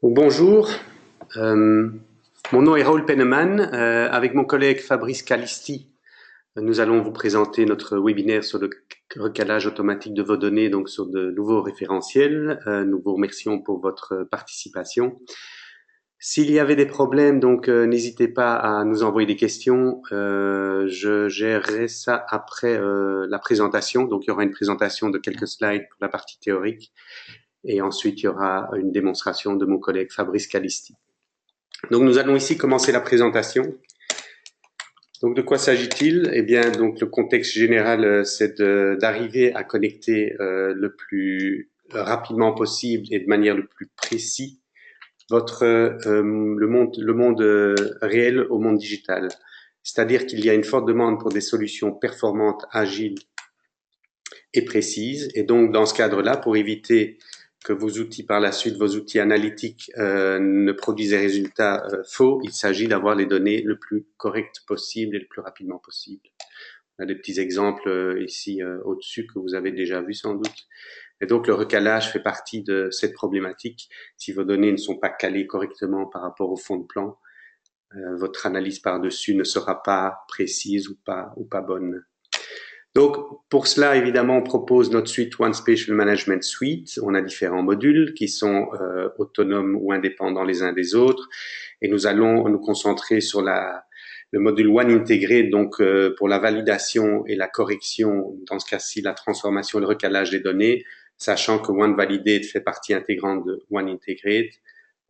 Bonjour, euh, mon nom est Raoul Penneman. Avec mon collègue Fabrice Calisti, nous allons vous présenter notre webinaire sur le recalage automatique de vos données, donc sur de nouveaux référentiels. Nous vous remercions pour votre participation. S'il y avait des problèmes, donc n'hésitez pas à nous envoyer des questions. Je gérerai ça après la présentation. Donc il y aura une présentation de quelques slides pour la partie théorique. Et ensuite, il y aura une démonstration de mon collègue Fabrice Calisti. Donc, nous allons ici commencer la présentation. Donc, de quoi s'agit-il? Eh bien, donc le contexte général, c'est d'arriver à connecter le plus rapidement possible et de manière le plus précis le monde réel au monde digital. C'est-à-dire qu'il y a une forte demande pour des solutions performantes, agiles et précises. Et donc, dans ce cadre-là, pour éviter que vos outils par la suite, vos outils analytiques ne produisent des résultats faux, il s'agit d'avoir les données le plus correctes possible et le plus rapidement possible. On a des petits exemples ici au-dessus que vous avez déjà vus sans doute. Et donc le recalage fait partie de cette problématique. Si vos données ne sont pas calées correctement par rapport au fond de plan, votre analyse par-dessus ne sera pas précise ou pas bonne. Donc, pour cela, évidemment, on propose notre suite One Spatial Management Suite. On a différents modules qui sont autonomes ou indépendants les uns des autres. Et nous allons nous concentrer sur le module One Integrate, donc pour la validation et la correction, dans ce cas-ci, la transformation et le recalage des données, sachant que One Validate fait partie intégrante de One Integrate.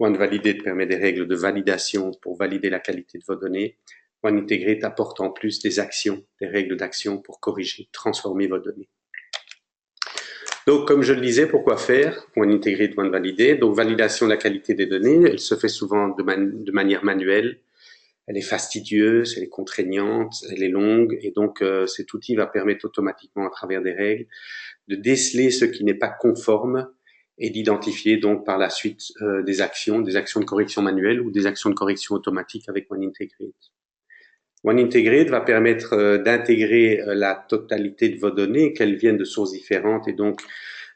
One Validate permet des règles de validation pour valider la qualité de vos données. One Integrate apporte en plus des actions, des règles d'action pour corriger, transformer vos données. Donc, comme je le disais, pourquoi faire One Integrate, One Validate. Donc, validation de la qualité des données, elle se fait souvent de manière manuelle. Elle est fastidieuse, elle est contraignante, elle est longue, et donc cet outil va permettre automatiquement, à travers des règles, de déceler ce qui n'est pas conforme et d'identifier donc par la suite des actions de correction manuelle ou des actions de correction automatique avec One Integrate. One Integrate va permettre d'intégrer la totalité de vos données, qu'elles viennent de sources différentes, et donc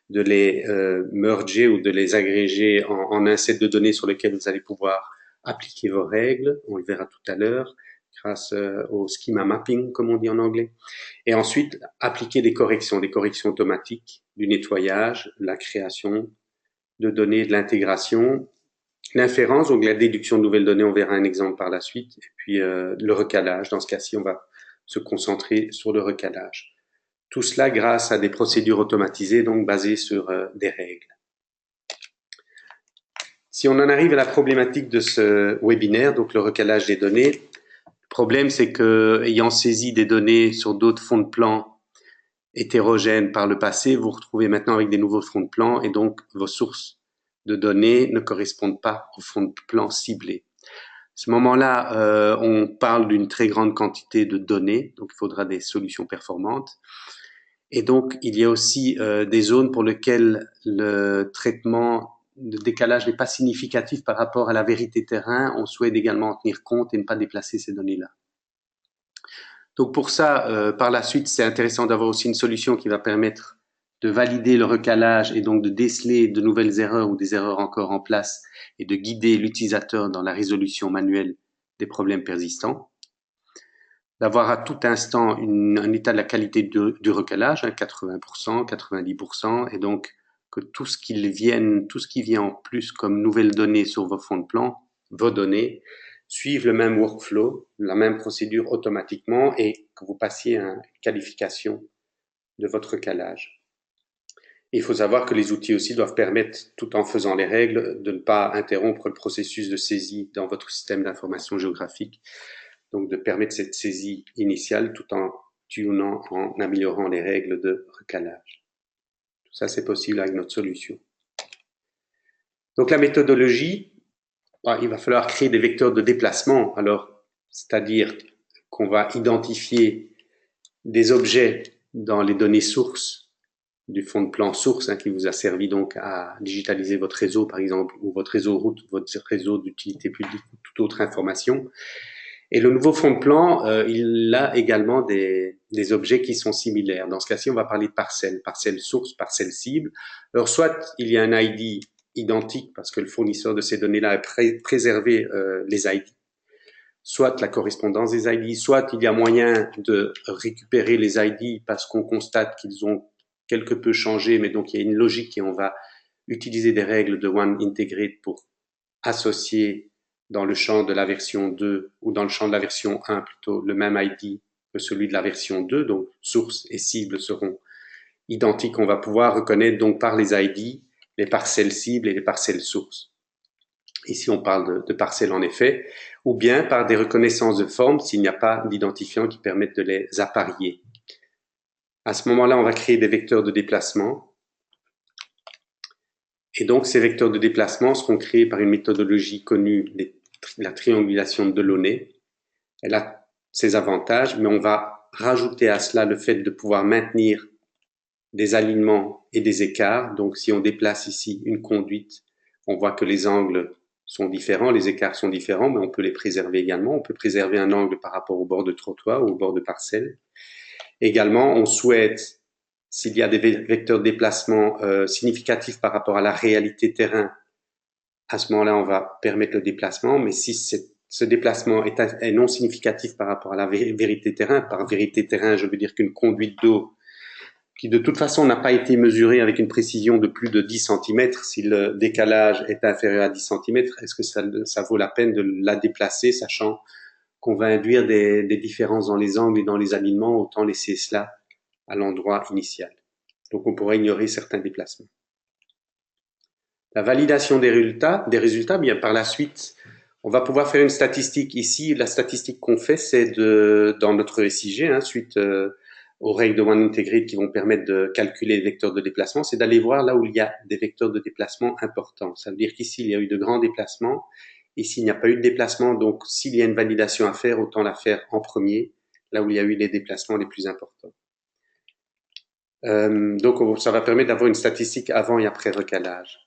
de les merger ou de les agréger en un set de données sur lequel vous allez pouvoir appliquer vos règles. On le verra tout à l'heure grâce au schema mapping, comme on dit en anglais. Et ensuite, appliquer des corrections automatiques, du nettoyage, la création de données, de l'intégration, l'inférence, donc la déduction de nouvelles données, on verra un exemple par la suite, et puis le recalage. Dans ce cas-ci, on va se concentrer sur le recalage. Tout cela grâce à des procédures automatisées, donc basées sur des règles. Si on en arrive à la problématique de ce webinaire, donc le recalage des données, le problème c'est que, ayant saisi des données sur d'autres fonds de plan hétérogènes par le passé, vous vous retrouvez maintenant avec des nouveaux fonds de plan et donc vos sources de données ne correspondent pas aux fonds de plan ciblés. À ce moment-là, on parle d'une très grande quantité de données, donc il faudra des solutions performantes. Et donc, il y a aussi des zones pour lesquelles le traitement de décalage n'est pas significatif par rapport à la vérité terrain. On souhaite également en tenir compte et ne pas déplacer ces données-là. Donc pour ça, par la suite, c'est intéressant d'avoir aussi une solution qui va permettre de valider le recalage et donc de déceler de nouvelles erreurs ou des erreurs encore en place et de guider l'utilisateur dans la résolution manuelle des problèmes persistants. D'avoir à tout instant un état de la qualité du recalage, 80%, 90%, et donc que tout ce qui vient en plus comme nouvelles données sur vos fonds de plan, vos données, suivent le même workflow, la même procédure automatiquement, et que vous passiez à une qualification de votre recalage. Il faut savoir que les outils aussi doivent permettre, tout en faisant les règles, de ne pas interrompre le processus de saisie dans votre système d'information géographique. Donc de permettre cette saisie initiale tout en tunant, en améliorant les règles de recalage. Tout ça, c'est possible avec notre solution. Donc la méthodologie, il va falloir créer des vecteurs de déplacement. Alors, c'est-à-dire qu'on va identifier des objets dans les données sources du fond de plan source qui vous a servi donc à digitaliser votre réseau, par exemple, ou votre réseau route, votre réseau d'utilité publique, ou toute autre information. Et le nouveau fond de plan, il a également des objets qui sont similaires. Dans ce cas-ci, on va parler de parcelles source, parcelles cible. Alors, soit il y a un ID identiques parce que le fournisseur de ces données-là a préservé les ID. Soit la correspondance des ID, soit il y a moyen de récupérer les ID parce qu'on constate qu'ils ont quelque peu changé, mais donc il y a une logique et on va utiliser des règles de One Integrate pour associer dans le champ de la version 2 ou dans le champ de la version 1 plutôt le même ID que celui de la version 2, donc source et cible seront identiques. On va pouvoir reconnaître donc par les ID les parcelles cibles et les parcelles sources. Ici, on parle de parcelles en effet, ou bien par des reconnaissances de forme s'il n'y a pas d'identifiants qui permettent de les apparier. À ce moment-là, on va créer des vecteurs de déplacement. Et donc, ces vecteurs de déplacement seront créés par une méthodologie connue, la triangulation de Delaunay. Elle a ses avantages, mais on va rajouter à cela le fait de pouvoir maintenir des alignements et des écarts. Donc, si on déplace ici une conduite, on voit que les angles sont différents, les écarts sont différents, mais on peut les préserver également. On peut préserver un angle par rapport au bord de trottoir ou au bord de parcelle. Également, on souhaite, s'il y a des vecteurs de déplacement significatifs par rapport à la réalité terrain, à ce moment-là, on va permettre le déplacement, mais si ce déplacement est non significatif par rapport à la vérité terrain, par vérité terrain, je veux dire qu'une conduite d'eau qui de toute façon n'a pas été mesurée avec une précision de plus de 10 cm, si le décalage est inférieur à 10 cm, est-ce que ça vaut la peine de la déplacer, sachant qu'on va induire des différences dans les angles et dans les alignements, autant laisser cela à l'endroit initial. Donc on pourrait ignorer certains déplacements. La validation des résultats, bien par la suite, on va pouvoir faire une statistique ici. La statistique qu'on fait, c'est dans notre SIG, suite aux règles de One Integrate qui vont permettre de calculer les vecteurs de déplacement, c'est d'aller voir là où il y a des vecteurs de déplacement importants. Ça veut dire qu'ici, il y a eu de grands déplacements. Ici, il n'y a pas eu de déplacement. Donc, s'il y a une validation à faire, autant la faire en premier, là où il y a eu les déplacements les plus importants. Donc, ça va permettre d'avoir une statistique avant et après recalage.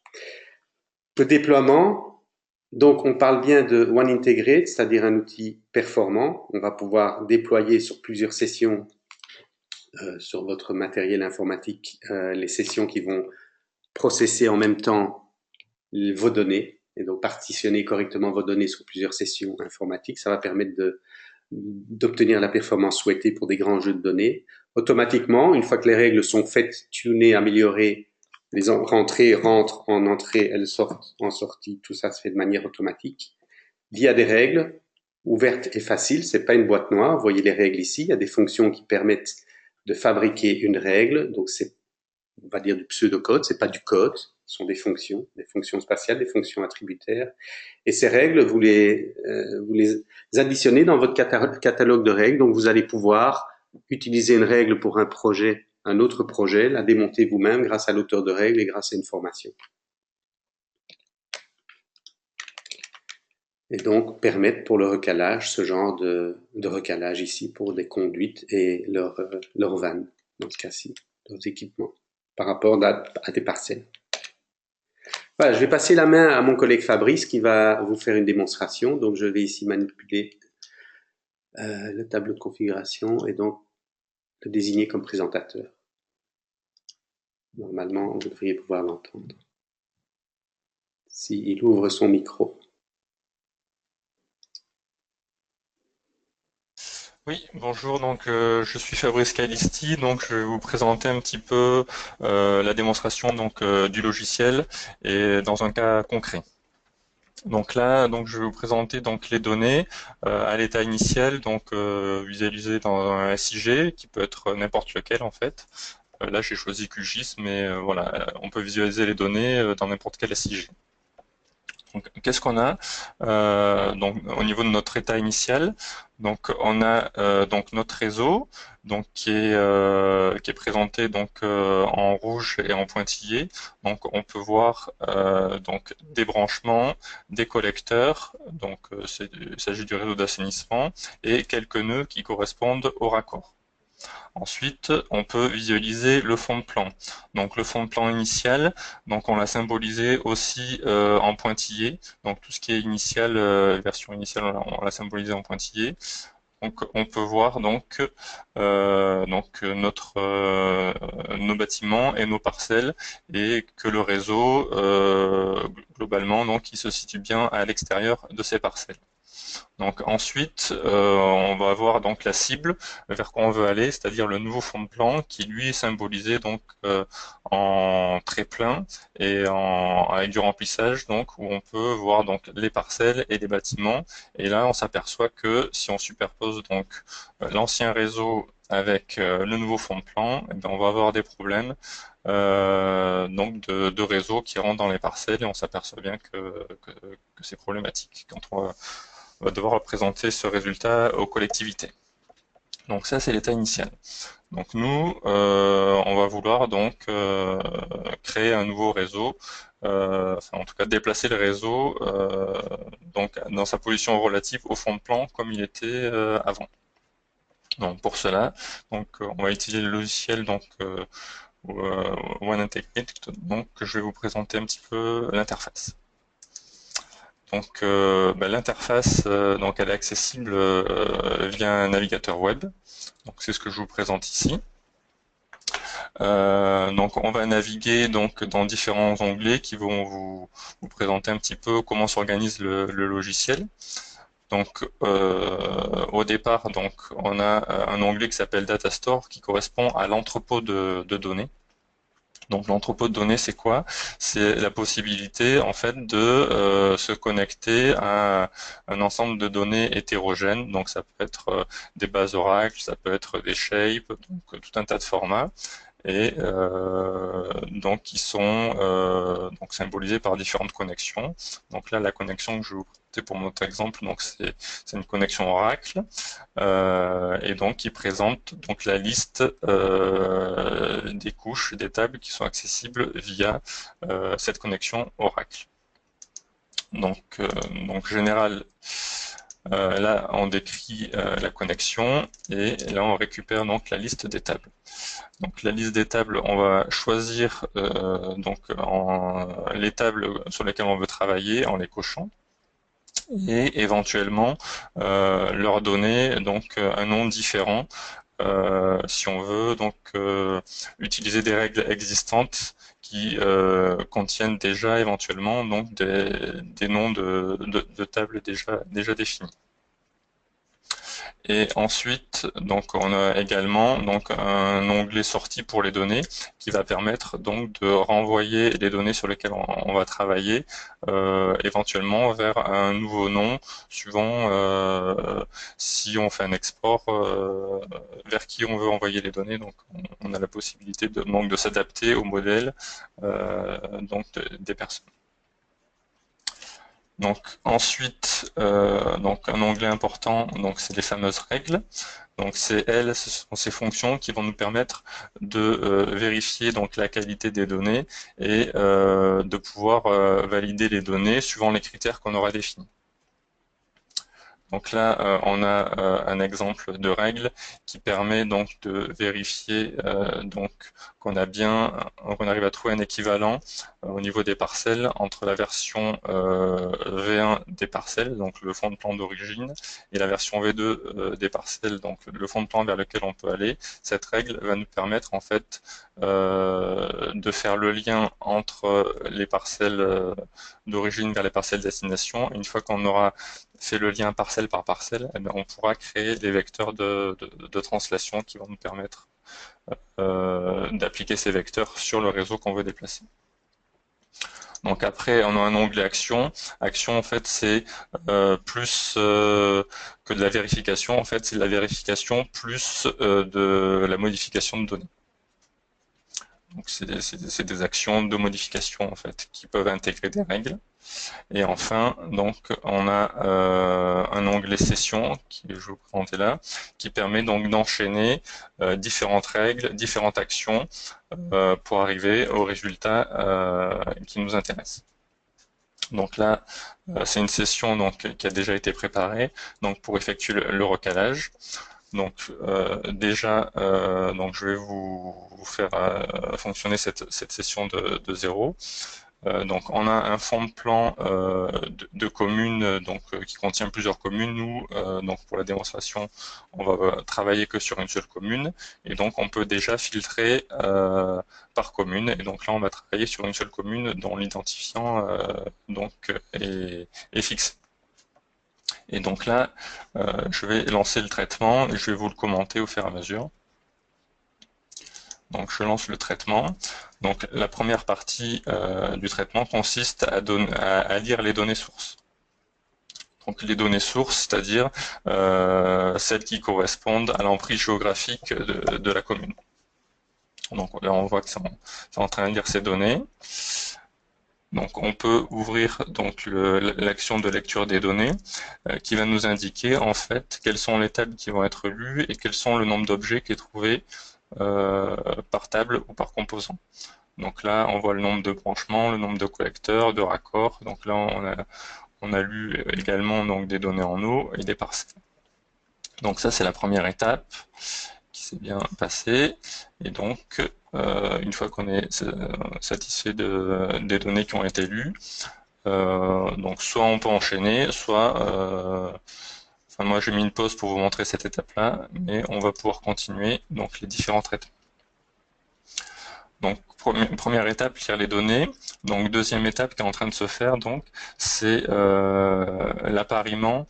Le déploiement, donc on parle bien de One Integrate, c'est-à-dire un outil performant. On va pouvoir déployer sur plusieurs sessions sur votre matériel informatique les sessions qui vont processer en même temps vos données et donc partitionner correctement vos données sur plusieurs sessions informatiques. Ça va permettre d'obtenir la performance souhaitée pour des grands jeux de données. Automatiquement, une fois que les règles sont faites, tunées, améliorées, les rentrées rentrent en entrée, elles sortent en sortie, tout ça se fait de manière automatique. Via des règles ouvertes et faciles, c'est pas une boîte noire, vous voyez les règles ici, il y a des fonctions qui permettent de fabriquer une règle, donc c'est, on va dire du pseudocode, c'est pas du code, ce sont des fonctions spatiales, des fonctions attributaires. Et ces règles, vous les additionnez dans votre catalogue de règles, donc vous allez pouvoir utiliser une règle pour un projet, un autre projet, la démonter vous-même grâce à l'auteur de règles et grâce à une formation. Et donc permettre pour le recalage ce genre de recalage ici pour des conduites et leur vannes, dans ce cas-ci, leurs équipements, par rapport à des parcelles. Voilà, je vais passer la main à mon collègue Fabrice qui va vous faire une démonstration. Donc je vais ici manipuler le tableau de configuration et donc le désigner comme présentateur. Normalement, vous devriez pouvoir l'entendre. S'il ouvre son micro. Oui, bonjour, donc je suis Fabrice Calisti, donc je vais vous présenter un petit peu la démonstration du logiciel et dans un cas concret. Donc là, je vais vous présenter les données à l'état initial, visualisées dans un SIG qui peut être n'importe lequel en fait. Là, j'ai choisi QGIS, mais voilà, on peut visualiser les données dans n'importe quel SIG. Donc, qu'est-ce qu'on a au niveau de notre état initial? Donc, on a notre réseau, qui est présenté en rouge et en pointillé. Donc, on peut voir des branchements, des collecteurs. Donc, il s'agit du réseau d'assainissement et quelques nœuds qui correspondent au raccord. Ensuite, on peut visualiser le fond de plan. Donc le fond de plan initial, on l'a symbolisé aussi en pointillé. Donc tout ce qui est initial, version initiale, on l'a symbolisé en pointillé. Donc on peut voir nos bâtiments et nos parcelles, et que le réseau globalement donc il se situe bien à l'extérieur de ces parcelles. Donc ensuite, on va avoir donc la cible vers quoi on veut aller, c'est-à-dire le nouveau fond de plan qui lui est symbolisé donc en très plein et avec du remplissage, donc où on peut voir donc les parcelles et les bâtiments. Et là, on s'aperçoit que si on superpose donc l'ancien réseau avec le nouveau fond de plan, eh ben, on va avoir des problèmes donc de réseau qui rentrent dans les parcelles, et on s'aperçoit bien que c'est problématique quand on va devoir représenter ce résultat aux collectivités. Donc ça, c'est l'état initial. Donc nous, on va vouloir donc créer un nouveau réseau, enfin en tout cas déplacer le réseau donc dans sa position relative au fond de plan comme il était avant. Donc pour cela, donc on va utiliser le logiciel donc One Integrate, donc je vais vous présenter un petit peu l'interface. Donc l'interface, donc elle est accessible via un navigateur web. Donc c'est ce que je vous présente ici. Donc on va naviguer donc dans différents onglets qui vont vous présenter un petit peu comment s'organise le logiciel. Donc au départ, donc on a un onglet qui s'appelle Data Store qui correspond à l'entrepôt de données. Donc l'entrepôt de données, c'est quoi? C'est la possibilité en fait de se connecter à un ensemble de données hétérogènes. Donc ça peut être des bases Oracle, ça peut être des shapes, donc tout un tas de formats, et donc qui sont donc symbolisés par différentes connexions. Donc là, la connexion que je vais vous présenter pour notre exemple, donc c'est une connexion Oracle, et donc qui présente donc la liste des couches des tables qui sont accessibles via cette connexion Oracle. Donc général, là on décrit la connexion, et là on récupère donc la liste des tables. Donc la liste des tables, on va choisir les tables sur lesquelles on veut travailler en les cochant, et éventuellement leur donner donc un nom différent si on veut donc utiliser des règles existantes qui contiennent déjà éventuellement donc des noms de tables déjà définis. Et ensuite, donc on a également donc un onglet sortie pour les données qui va permettre donc de renvoyer les données sur lesquelles on va travailler éventuellement vers un nouveau nom suivant si on fait un export vers qui on veut envoyer les données. Donc on a la possibilité de s'adapter au modèle des personnes. Donc ensuite, donc un onglet important, donc c'est les fameuses règles. Donc ce sont ces fonctions qui vont nous permettre de vérifier donc la qualité des données et de pouvoir valider les données suivant les critères qu'on aura définis. Donc là, on a un exemple de règle qui permet donc de vérifier donc qu'on arrive à trouver un équivalent au niveau des parcelles entre la version V1 des parcelles, donc le fond de plan d'origine, et la version V2 des parcelles, donc le fond de plan vers lequel on peut aller. Cette règle va nous permettre en fait de faire le lien entre les parcelles d'origine vers les parcelles destination. Une fois qu'on aura fait le lien parcelle par parcelle, eh bien, on pourra créer des vecteurs de translation qui vont nous permettre d'appliquer ces vecteurs sur le réseau qu'on veut déplacer. Donc après, on a un onglet action. Action, en fait, c'est plus que de la vérification. En fait, c'est de la vérification plus de la modification de données. Donc c'est des actions de modification en fait qui peuvent intégrer des règles. Et enfin, donc on a un onglet session qui je vais vous présenter là, qui permet donc d'enchaîner différentes règles, différentes actions pour arriver au résultat qui nous intéresse. Donc là, c'est une session donc qui a déjà été préparée donc pour effectuer le recalage. Donc déjà, donc je vais vous faire fonctionner cette session de 0. Donc on a un fond de plan de communes qui contient plusieurs communes. Nous, donc pour la démonstration, on va travailler que sur une seule commune et donc on peut déjà filtrer par commune. Et donc là, on va travailler sur une seule commune dont l'identifiant est fixe. Et donc là, je vais lancer le traitement et je vais vous le commenter au fur et à mesure. Donc je lance le traitement. Donc la première partie du traitement consiste à lire les données sources. Donc les données sources, c'est-à-dire celles qui correspondent à l'emprise géographique de la commune. Donc là on voit que c'est en train de lire ces données. Donc on peut ouvrir donc l'action de lecture des données qui va nous indiquer en fait quelles sont les tables qui vont être lues et quels sont le nombre d'objets qui est trouvé par table ou par composant. Donc là, on voit le nombre de branchements, le nombre de collecteurs, de raccords. Donc là, on a lu également donc des données en eau et des parcelles. Donc ça, c'est la première étape qui s'est bien passée. Et donc, une fois qu'on est satisfait des données qui ont été lues, donc soit on peut enchaîner, soit enfin moi j'ai mis une pause pour vous montrer cette étape-là, mais on va pouvoir continuer donc les différents traitements. Donc première étape, lire les données. Donc deuxième étape qui est en train de se faire, donc c'est l'appariement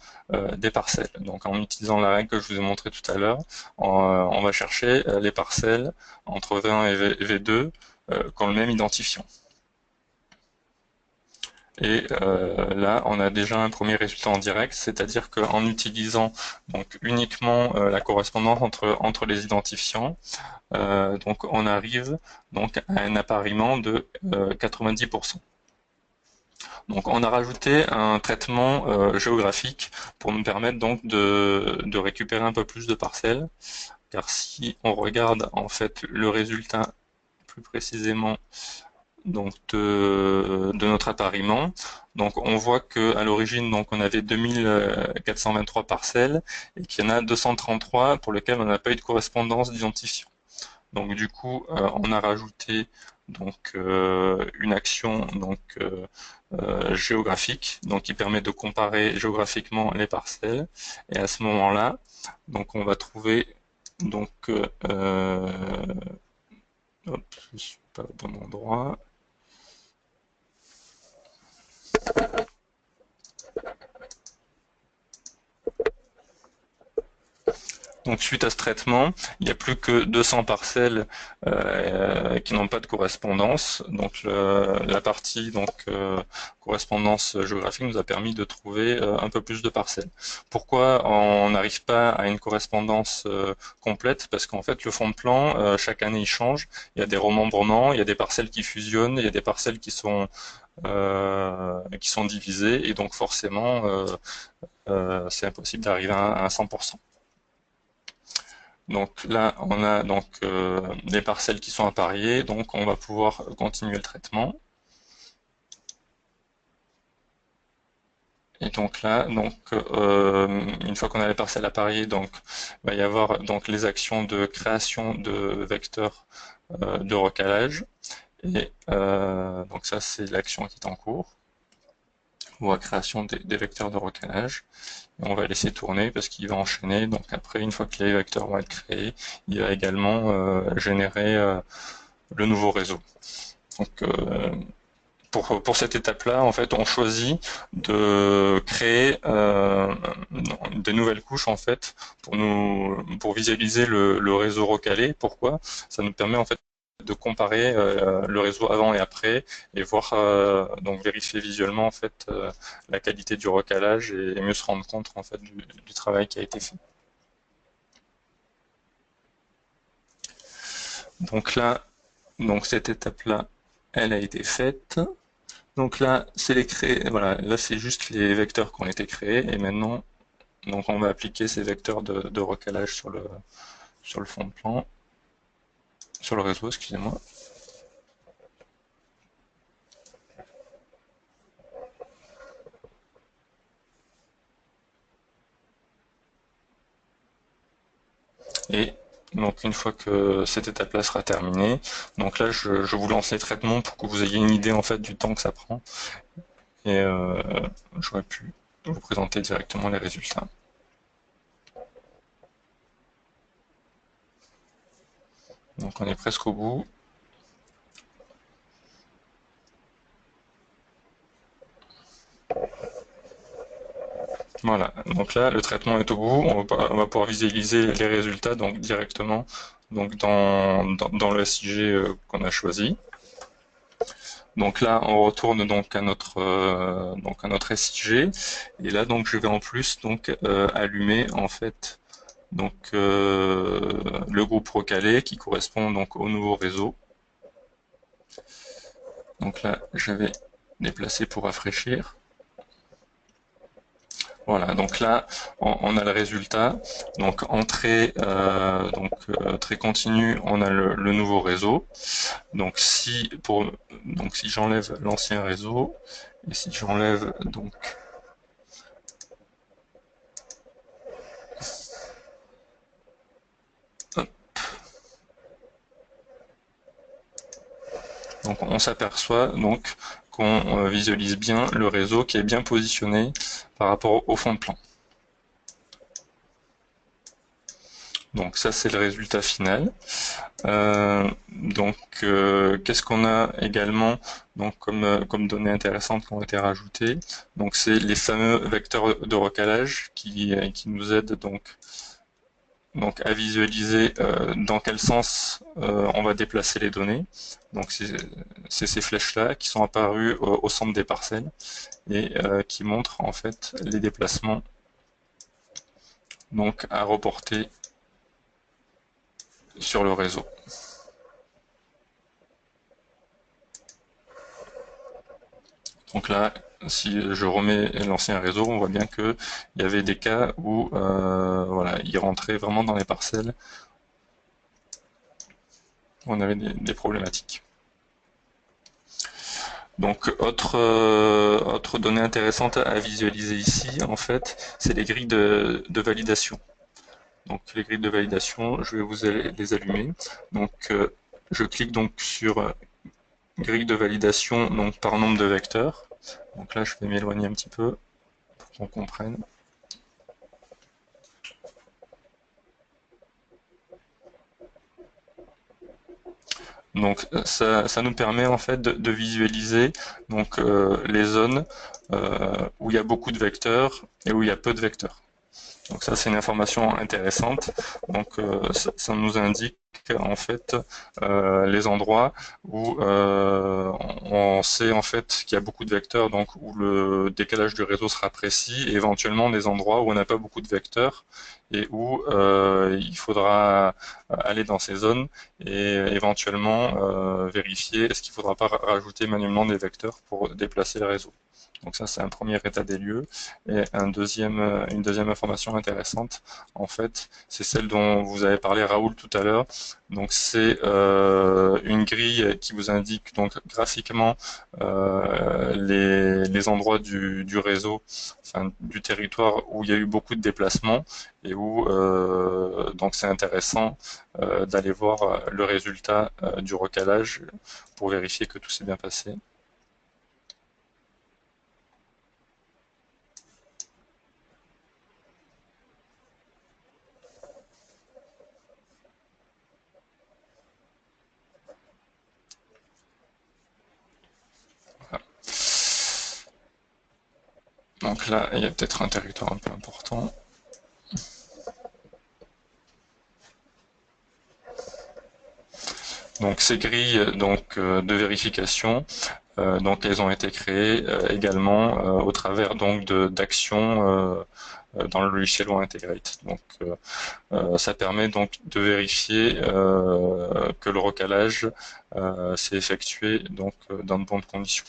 des parcelles. Donc en utilisant la règle que je vous ai montrée tout à l'heure, on va chercher les parcelles entre V1 et V2 qui ont le même identifiant. Et là, on a déjà un premier résultat en direct, c'est-à-dire qu'en utilisant donc uniquement la correspondance entre les identifiants, donc on arrive donc à un appariement de 90%. Donc on a rajouté un traitement géographique pour nous permettre donc de récupérer un peu plus de parcelles, car si on regarde en fait le résultat plus précisément donc de notre appariement, donc on voit que à l'origine donc on avait 2423 parcelles et qu'il y en a 233 pour lesquelles on n'a pas eu de correspondance d'identifiant. Donc du coup, on a rajouté donc une action géographique, donc qui permet de comparer géographiquement les parcelles. Et à ce moment-là, donc on va trouver donc hop, je suis pas au bon endroit. Donc suite à ce traitement, il n'y a plus que 200 parcelles qui n'ont pas de correspondance. Donc la partie correspondance géographique nous a permis de trouver un peu plus de parcelles. Pourquoi on n'arrive pas à une correspondance complète? Parce qu'en fait le fond de plan, chaque année il change. Il y a des remembrements, il y a des parcelles qui fusionnent, il y a des parcelles qui sont divisées et donc forcément c'est impossible d'arriver à un 100%. Donc là, on a donc les parcelles qui sont appariées, donc on va pouvoir continuer le traitement. Et donc là, une fois qu'on a les parcelles appariées, donc il va y avoir donc les actions de création de vecteurs de recalage. Et donc ça, c'est l'action qui est en cours, ou la création des vecteurs de recalage. Et on va laisser tourner parce qu'il va enchaîner. Donc après, une fois que les vecteurs vont être créés, il va également générer le nouveau réseau. Donc pour cette étape-là, en fait, on choisit de créer des nouvelles couches en fait pour visualiser le réseau recalé. Pourquoi? Ça nous permet en fait de comparer le réseau avant et après et voir donc vérifier visuellement en fait la qualité du recalage et mieux se rendre compte en fait du travail qui a été fait. Donc là, donc cette étape-là, elle a été faite. Donc là, c'est voilà, là c'est juste les vecteurs qui ont été créés et maintenant, donc on va appliquer ces vecteurs de recalage sur le fond de plan, sur le réseau, excusez-moi. Et Donc une fois que cette étape-là sera terminée, donc là je vous lance les traitements pour que vous ayez une idée en fait du temps que ça prend et j'aurais pu vous présenter directement les résultats. Donc on est presque au bout. Voilà, donc là le traitement est au bout, on va pouvoir visualiser les résultats donc directement donc dans le SIG qu'on a choisi. Donc là on retourne donc à notre SIG et là donc je vais en plus donc allumer en fait donc le groupe recalé qui correspond donc au nouveau réseau. Donc là je vais déplacer pour rafraîchir. Voilà, donc là, on a le résultat. Donc entrée, très continue, on a le nouveau réseau. Donc si j'enlève l'ancien réseau et si j'enlève donc on s'aperçoit donc qu'on visualise bien le réseau qui est bien positionné par rapport au fond de plan. Donc ça c'est le résultat final. Qu'est-ce qu'on a également donc comme données intéressantes qui ont été rajoutées? Donc c'est les fameux vecteurs de recalage qui nous aident donc à visualiser dans quel sens on va déplacer les données. Donc c'est ces flèches-là qui sont apparues au centre des parcelles et qui montrent en fait les déplacements donc à reporter sur le réseau. Donc là, si je remets l'ancien réseau, on voit bien qu'il y avait des cas où voilà, il rentrait vraiment dans les parcelles où on avait des problématiques. Donc autre donnée intéressante à visualiser ici, en fait, c'est les grilles de validation. Donc les grilles de validation, je vais vous les allumer. Donc je clique donc sur grille de validation donc par nombre de vecteurs. Donc là, je vais m'éloigner un petit peu pour qu'on comprenne. Donc ça nous permet en fait de visualiser donc les zones où il y a beaucoup de vecteurs et où il y a peu de vecteurs. Donc ça c'est une information intéressante. Donc ça nous indique en fait les endroits où on sait en fait qu'il y a beaucoup de vecteurs, donc où le décalage du réseau sera précis, et éventuellement des endroits où on n'a pas beaucoup de vecteurs et où il faudra aller dans ces zones et éventuellement vérifier est-ce qu'il ne faudra pas rajouter manuellement des vecteurs pour déplacer le réseau. Donc ça, c'est un premier état des lieux. Et une deuxième information intéressante, en fait, c'est celle dont vous avez parlé, Raoul, tout à l'heure. Donc c'est une grille qui vous indique donc graphiquement les endroits du réseau, enfin du territoire où il y a eu beaucoup de déplacements et où donc c'est intéressant d'aller voir le résultat du recalage pour vérifier que tout s'est bien passé. Donc là, il y a peut-être un territoire un peu important. Donc ces grilles de vérification, donc elles ont été créées également au travers donc d'actions dans le logiciel OneIntegrate. Donc ça permet donc de vérifier que le recalage s'est effectué donc dans de bonnes conditions.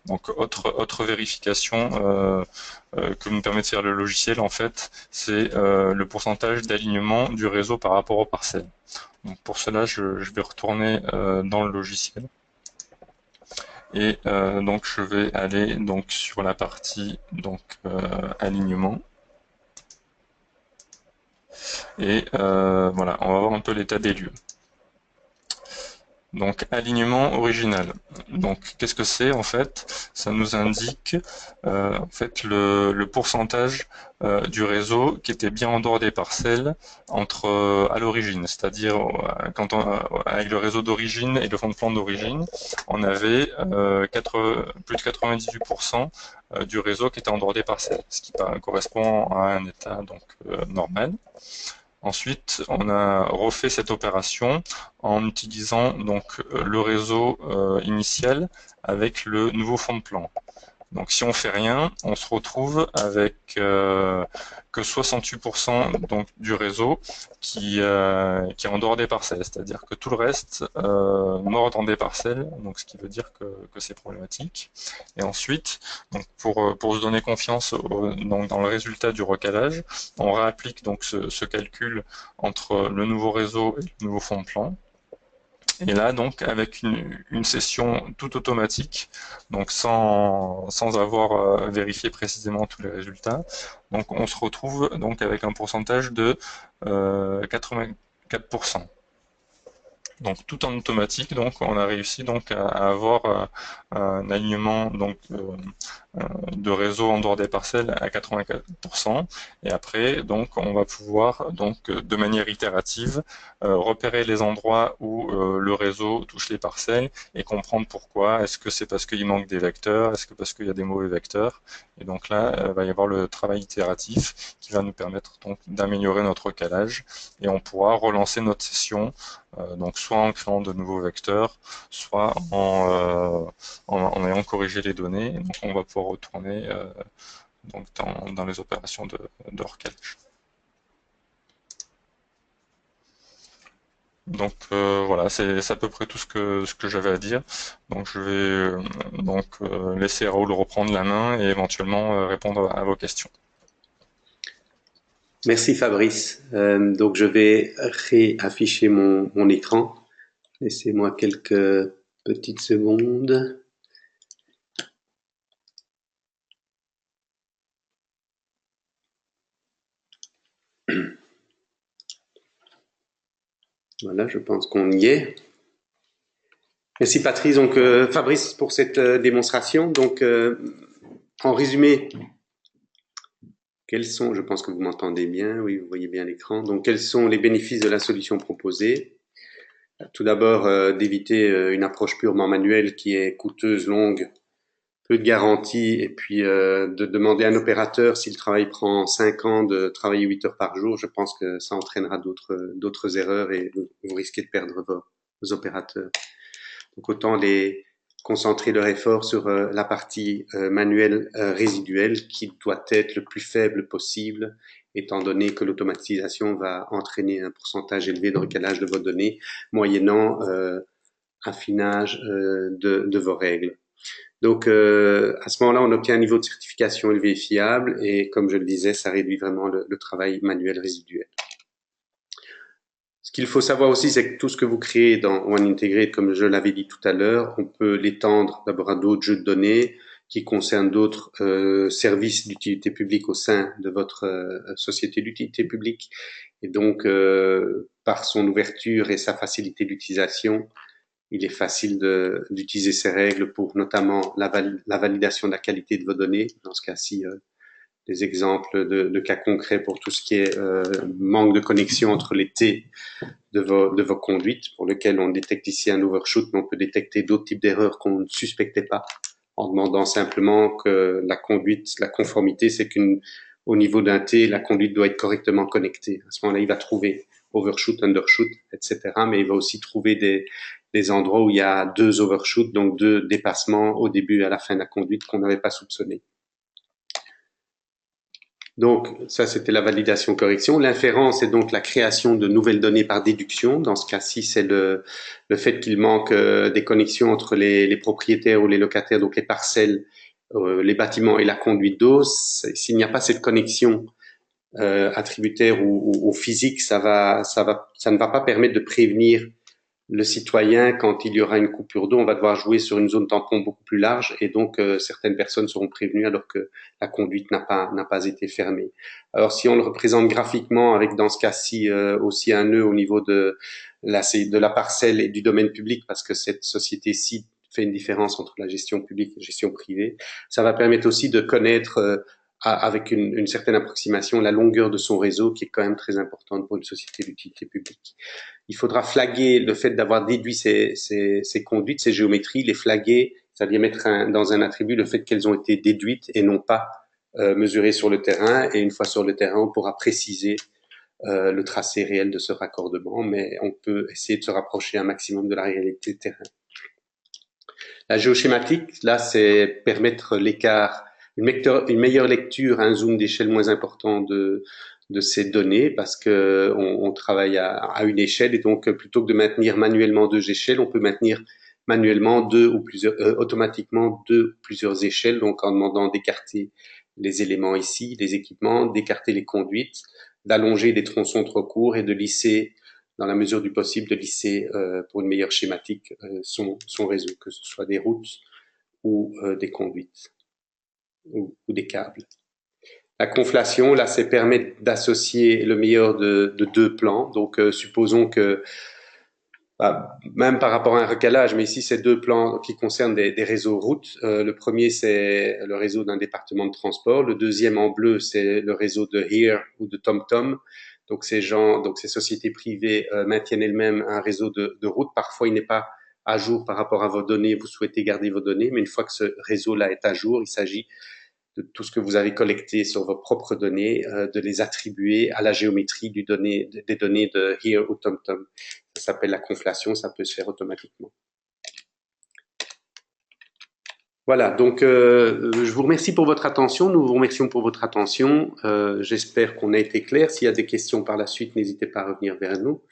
Donc autre vérification que nous permet de faire le logiciel en fait, c'est le pourcentage d'alignement du réseau par rapport aux parcelles. Donc pour cela, je vais retourner dans le logiciel et donc je vais aller donc sur la partie donc alignement. Et voilà, on va voir un peu l'état des lieux. Donc alignement original. Donc qu'est-ce que c'est en fait? Ça nous indique en fait le pourcentage du réseau qui était bien en dehors des parcelles entre à l'origine, c'est-à-dire quand avec le réseau d'origine et le fond de plan d'origine, on avait plus de 98% du réseau qui était en dehors des parcelles, ce qui correspond à un état donc normal. Ensuite, on a refait cette opération en utilisant donc le réseau initial avec le nouveau fond de plan. Donc si on fait rien, on se retrouve avec que 68% donc du réseau qui est en dehors des parcelles, c'est-à-dire que tout le reste mord dans des parcelles, donc ce qui veut dire que c'est problématique. Et ensuite, donc pour se donner confiance donc dans le résultat du recalage, on réapplique donc ce calcul entre le nouveau réseau et le nouveau fond de plan. Et là, donc, avec une session tout automatique, donc sans avoir vérifié précisément tous les résultats, donc on se retrouve donc avec un pourcentage de 84%. Donc tout en automatique, donc on a réussi donc à avoir un alignement donc de réseau en dehors des parcelles à 84%. Et après, donc on va pouvoir donc de manière itérative repérer les endroits où le réseau touche les parcelles et comprendre pourquoi. Est-ce que c'est parce qu'il manque des vecteurs? Est-ce que parce qu'il y a des mauvais vecteurs? Et donc là, il va y avoir le travail itératif qui va nous permettre donc d'améliorer notre calage et on pourra relancer notre session donc soit en créant de nouveaux vecteurs, soit en ayant corrigé les données. Donc on va pouvoir retourner donc dans les opérations de recalage. Donc voilà, c'est à peu près tout ce que j'avais à dire. Donc je vais laisser Raoul reprendre la main et éventuellement répondre à vos questions. Merci Fabrice. Donc je vais réafficher mon écran. Laissez-moi quelques petites secondes. Voilà, je pense qu'on y est. Merci Patrice, donc Fabrice pour cette démonstration. Donc en résumé, quels sont, je pense que vous m'entendez bien, oui, vous voyez bien l'écran. Donc quels sont les bénéfices de la solution proposée? Tout d'abord, d'éviter une approche purement manuelle qui est coûteuse, longue, peu de garantie, et puis de demander à un opérateur, si le travail prend 5 ans, de travailler 8 heures par jour. Je pense que ça entraînera d'autres erreurs et vous risquez de perdre vos opérateurs. Donc autant les concentrer leur effort sur la partie manuelle résiduelle qui doit être le plus faible possible, étant donné que l'automatisation va entraîner un pourcentage élevé de recalage de vos données, moyennant affinage de vos règles. Donc à ce moment-là, on obtient un niveau de certification élevé et fiable, et comme je le disais, ça réduit vraiment le travail manuel résiduel. Ce qu'il faut savoir aussi, c'est que tout ce que vous créez dans One Integrate, comme je l'avais dit tout à l'heure, on peut l'étendre d'abord à d'autres jeux de données qui concernent d'autres services d'utilité publique au sein de votre société d'utilité publique. Et donc, par son ouverture et sa facilité d'utilisation, il est facile d'utiliser ces règles pour notamment la validation de la qualité de vos données. Dans ce cas-ci, des exemples de cas concrets pour tout ce qui est manque de connexion entre les T de vos conduites, pour lequel on détecte ici un overshoot, mais on peut détecter d'autres types d'erreurs qu'on ne suspectait pas, en demandant simplement que la conduite, la conformité, c'est au niveau d'un T, la conduite doit être correctement connectée. À ce moment-là, il va trouver overshoot, undershoot, etc. Mais il va aussi trouver des endroits où il y a 2 overshoots, donc 2 dépassements au début et à la fin de la conduite qu'on n'avait pas soupçonné. Donc, ça, c'était la validation-correction. L'inférence est donc la création de nouvelles données par déduction. Dans ce cas-ci, c'est le fait qu'il manque des connexions entre les propriétaires ou les locataires, donc les parcelles, les bâtiments et la conduite d'eau. S'il n'y a pas cette connexion attributaire ou physique, ça ne va pas permettre de prévenir le citoyen, quand il y aura une coupure d'eau, on va devoir jouer sur une zone tampon beaucoup plus large et donc certaines personnes seront prévenues alors que la conduite n'a pas été fermée. Alors si on le représente graphiquement avec dans ce cas-ci aussi un nœud au niveau de la parcelle et du domaine public parce que cette société-ci fait une différence entre la gestion publique et la gestion privée, ça va permettre aussi de connaître avec une certaine approximation la longueur de son réseau qui est quand même très importante pour une société d'utilité publique. Il faudra flaguer le fait d'avoir déduit ces conduites, ces géométries, les flaguer, c'est-à-dire mettre dans un attribut le fait qu'elles ont été déduites et non pas mesurées sur le terrain. Et une fois sur le terrain, on pourra préciser le tracé réel de ce raccordement, mais on peut essayer de se rapprocher un maximum de la réalité du terrain. La géoschématique, là, c'est permettre l'écart, une meilleure lecture, un zoom d'échelle moins important de ces données parce que on travaille à une échelle et donc plutôt que de maintenir manuellement deux échelles, on peut maintenir manuellement automatiquement deux ou plusieurs échelles, donc en demandant d'écarter les éléments ici, les équipements, d'écarter les conduites, d'allonger les tronçons trop courts et de lisser, dans la mesure du possible, de lisser pour une meilleure schématique son réseau, que ce soit des routes ou des conduites ou des câbles. La conflation, là, c'est permettre d'associer le meilleur de deux plans. Donc, supposons que, même par rapport à un recalage, mais ici, c'est deux plans qui concernent des réseaux routes. Le premier, c'est le réseau d'un département de transport. Le deuxième, en bleu, c'est le réseau de Here ou de TomTom. Donc, ces sociétés privées maintiennent elles-mêmes un réseau de routes. Parfois, il n'est pas à jour par rapport à vos données. Vous souhaitez garder vos données, mais une fois que ce réseau-là est à jour, il s'agit de tout ce que vous avez collecté sur vos propres données, de les attribuer à la géométrie des données de Here ou TomTom. Ça s'appelle la conflation, ça peut se faire automatiquement. Voilà, donc je vous remercie pour votre attention, nous vous remercions pour votre attention. J'espère qu'on a été clair. S'il y a des questions par la suite, n'hésitez pas à revenir vers nous.